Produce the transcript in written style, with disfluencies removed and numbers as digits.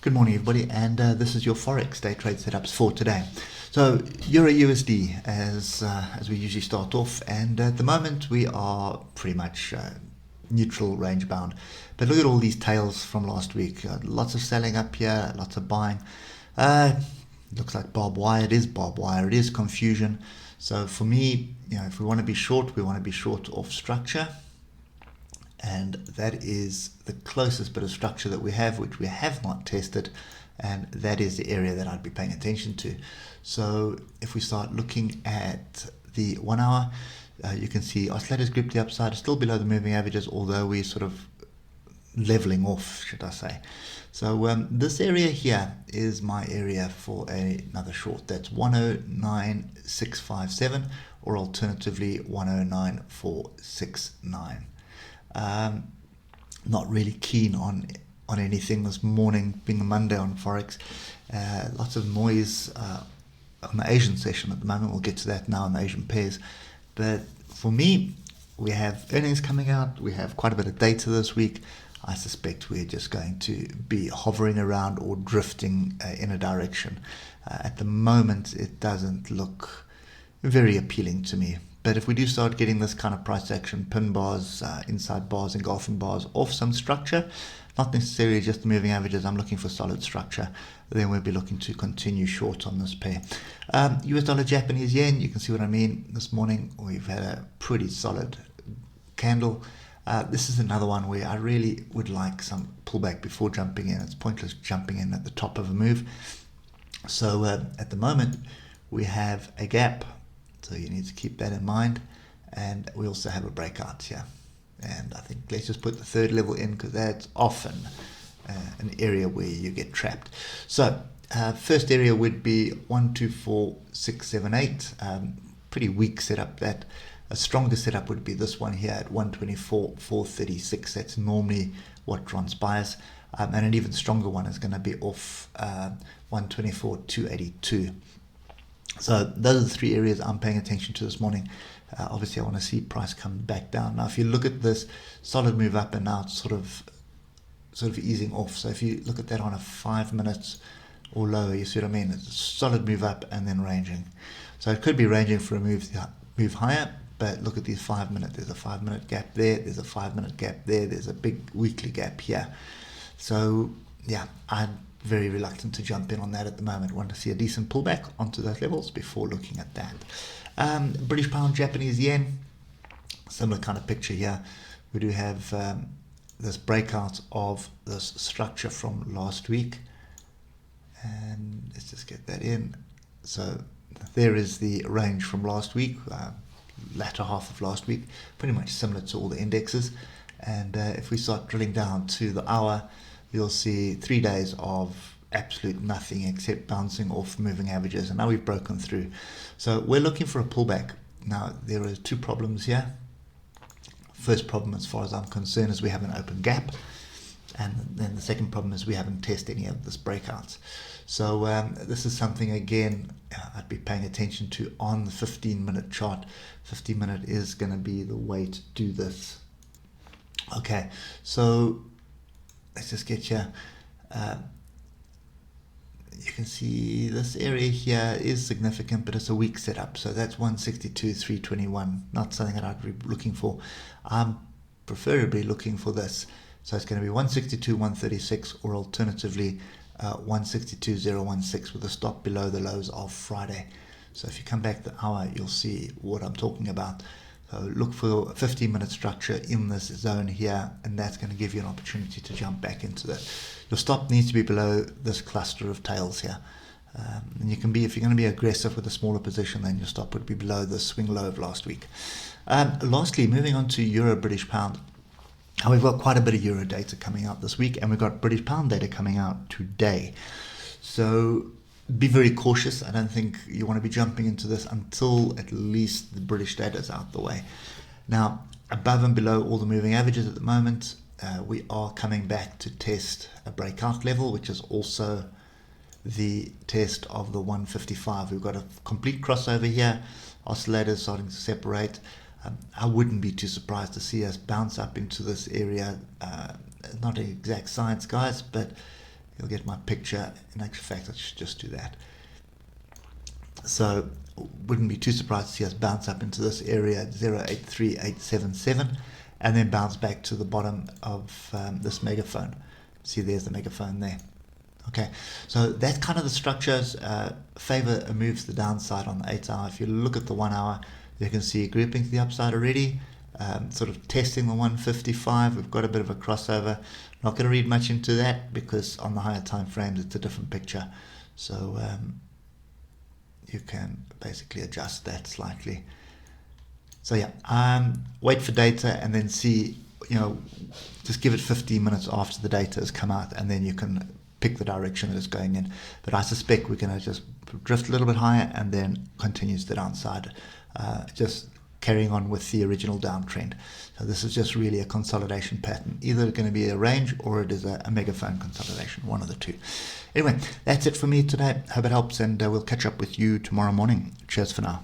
Good morning, everybody, and this is your Forex day trade setups for today. So, Euro USD as we usually start off, and at the moment we are pretty much neutral range bound. But look at all these tails from last week. Lots of selling up here, lots of buying. Looks like barbed wire. It is barbed wire. It is confusion. So for me, if we want to be short, we want to be short off structure. And that is the closest bit of structure that we have, which we have not tested, and that is the area that I'd be paying attention to. So if we start looking at the 1 hour, you can see oscillators group the upside, still below the moving averages, although we're sort of leveling off, should I say. So this area here is my area for another short. That's 109,657, or alternatively 109,469. Not really keen on anything this morning, being a Monday on Forex. Lots of noise on the Asian session at the moment. We'll get to that now in the Asian pairs. But for me, we have earnings coming out. We have quite a bit of data this week. I suspect we're just going to be hovering around or drifting in a direction. At the moment, it doesn't look very appealing to me. But if we do start getting this kind of price action, pin bars, inside bars, engulfing bars off some structure, not necessarily just the moving averages, I'm looking for solid structure, then we'll be looking to continue short on this pair. US dollar, Japanese yen, you can see what I mean. This morning we've had a pretty solid candle. This is another one where I really would like some pullback before jumping in. It's pointless jumping in at the top of a move. So at the moment we have a gap. So you need to keep that in mind, and we also have a breakout here, and I think let's just put the third level in, because that's often an area where you get trapped. So first area would be 124,678, pretty weak setup. That a stronger setup would be this one here at 124,436. That's normally what transpires, and an even stronger one is going to be off 124,282. So those are the three areas I'm paying attention to this morning. Obviously, I want to see price come back down. Now, if you look at this solid move up, and now it's sort of easing off. So if you look at that on a 5 minutes or lower, you see what I mean? It's a solid move up and then ranging. So it could be ranging for a move higher. But look at these 5 minute. There's a 5 minute gap there. There's a 5 minute gap there. There's a big weekly gap here. So yeah, I'm very reluctant to jump in on that at the moment. Want to see a decent pullback onto those levels before looking at that. British pound, Japanese yen, similar kind of picture here. We do have this breakout of this structure from last week, and let's just get that in. So there is the range from last week, latter half of last week, pretty much similar to all the indexes. And if we start drilling down to the hour, you'll see 3 days of absolute nothing except bouncing off moving averages, and now we've broken through. So we're looking for a pullback. Now, there are two problems here. First problem, as far as I'm concerned, is we have an open gap, and then the second problem is we haven't tested any of this breakouts. So this is something, again, I'd be paying attention to on the 15-minute chart. 15-minute is going to be the way to do this. Okay, so let's just get here. You can see this area here is significant, but it's a weak setup. So that's 162,321. Not something that I'd be looking for. I'm preferably looking for this. So it's going to be 162,136, or alternatively 162,016 with a stop below the lows of Friday. So if you come back the hour, you'll see what I'm talking about. So look for a 15-minute structure in this zone here, and that's going to give you an opportunity to jump back into that. Your stop needs to be below this cluster of tails here. And you can be, if you're going to be aggressive with a smaller position, then your stop would be below the swing low of last week. Lastly, moving on to Euro British Pound. We've got quite a bit of Euro data coming out this week, and we've got British Pound data coming out today. So be very cautious. I don't think you want to be jumping into this until at least the British data is out the way. Now, above and below all the moving averages at the moment, we are coming back to test a breakout level, which is also the test of the 155. We've got a complete crossover here. Oscillators starting to separate. I wouldn't be too surprised to see us bounce up into this area. Not an exact science, guys, but you'll get my picture. In actual fact, I should just do that. So wouldn't be too surprised to see us bounce up into this area at 083877 and then bounce back to the bottom of this megaphone. See, there's the megaphone there. Okay, so that's kind of the structures. Favor moves the downside on the 8 hour. If you look at the 1 hour, you can see grouping to the upside already, sort of testing the 155. We've got a bit of a crossover. Not going to read much into that because on the higher time frames it's a different picture. So you can basically adjust that slightly. So yeah, wait for data and then see, just give it 15 minutes after the data has come out, and then you can pick the direction that it's going in. But I suspect we're going to just drift a little bit higher and then continues the downside, just carrying on with the original downtrend. So this is just really a consolidation pattern. Either going to be a range or it is a megaphone consolidation, one of the two. Anyway, that's it for me today. Hope it helps, and we'll catch up with you tomorrow morning. Cheers for now.